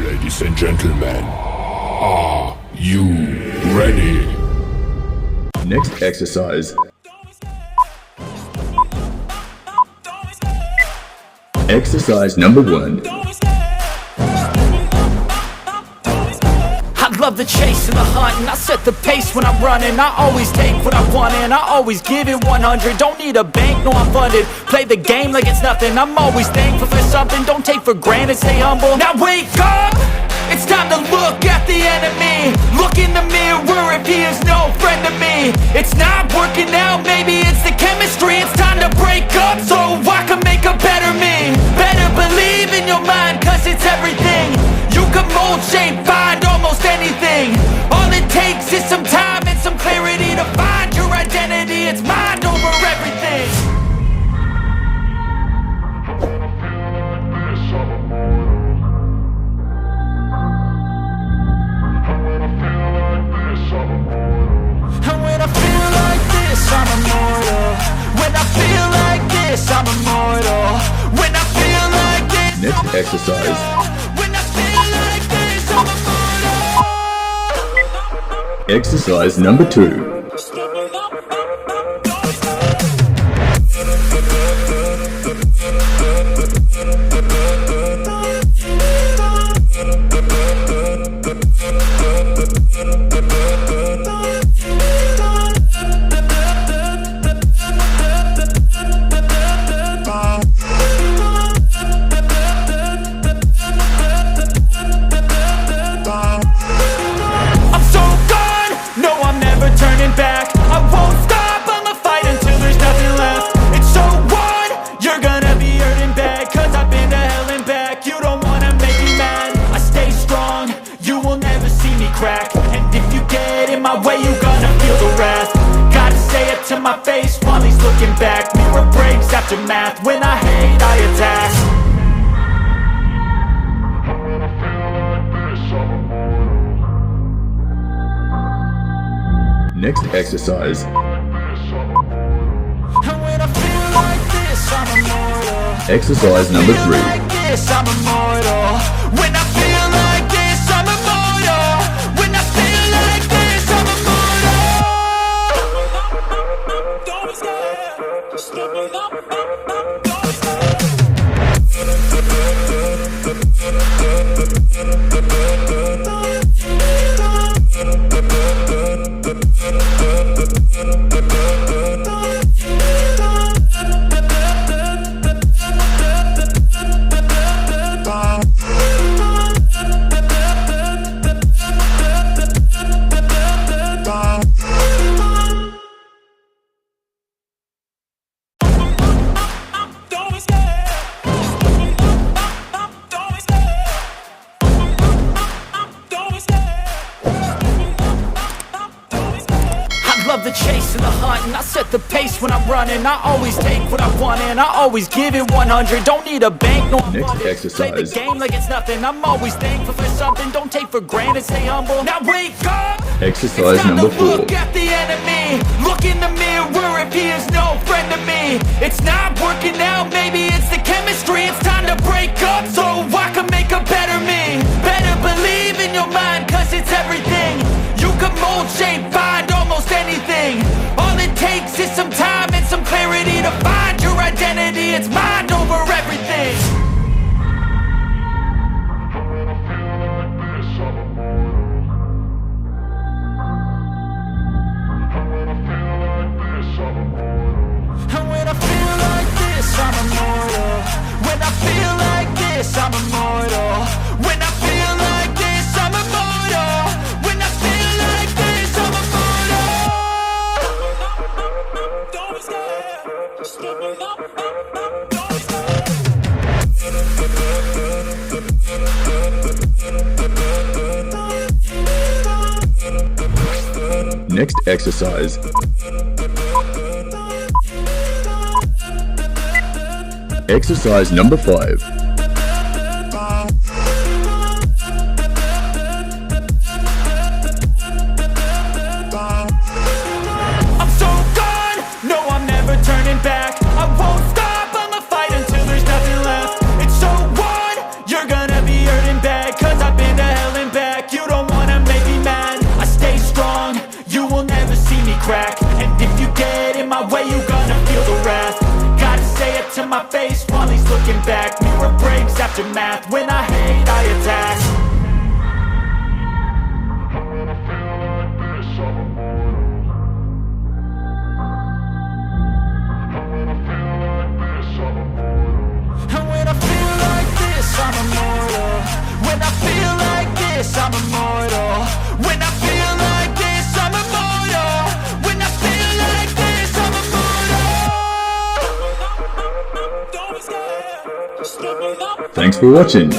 Ladies and gentlemen, are you ready? Next exercise. Exercise number 1. I love the chase and the hunt, and I set the pace when I'm running. I always take what I want and I always give it 100. Don't need a bank, no I'm funded. Play the game like it's nothing. I'm always thankful for something. Don't take for granted, stay humble. Now wake up! It's time to look at the enemy. Look in the mirror if he is no friend to me. It's not working out, maybe it's the chemistry. It's time to break up so I can make a better me. Better believe in your mind, cause it's everything. You can mold, shape, find almost anything. All it takes is some time and some clarity to find your identity. It's mind over everything. And when I feel like this, I'm immortal. When I feel like this, I'm immortal. When I feel like this, Next exercise. when I feel like this, I'm immortal. Exercise number 2. I'm so gone, no I'm never turning back. I won't stop, I'ma fight until there's nothing left. It's so on, you're gonna be hurting bad. Cause I've been to hell and back. You don't wanna make me mad. I stay strong, you will never see me crack. And if you get in my way, you gonna feel the wrath. Gotta say it to my face while he's looking back. Mirror breaks after math. When I hate, I attack. Next exercise. And when I feel like this, I'm immortal. Exercise number 3. Like this, I'm immortal. When I feel like this, I'm immortal. When I feel like this, I'm immortal. Don't stop. Step it up. Don't love the chase and the hunt, and I set the pace when I'm running. I always take what I want and I always give it 100. Don't need a bank, no Next money. exercise. Play the game like it's nothing. I'm always thankful for something. Don't take for granted, stay humble. Now wake up! Exercise It's time number to 4. look at the enemy. Look in the mirror if he is no friend to me. It's not working out, maybe it's the chemistry. It's time to break up so I can make a better me. Better believe in your mind, cause it's everything. You can mold, shape, find almost anything. All it takes is some time and some clarity to find your identity. It's mind over everything. And when I feel like this, I'm immortal. When I feel like this, I'm immortal. When I feel like this, I'm immortal. When I feel like this, I'm immortal. Don't stop. Step it up. Don't stop. Next exercise. Exercise number 5. I'm so gone, no I'm never turning back. I won't stop, I'ma fight until there's nothing left. It's so on, you're gonna be hurting bad. Cause I've back. Mirror breaks after math. When I hate, I attack. And when I feel like this, I'm immortal. When I feel like this, I'm immortal. When I feel like this, I'm immortal. When I feel like this, I'm immortal. Thanks for watching.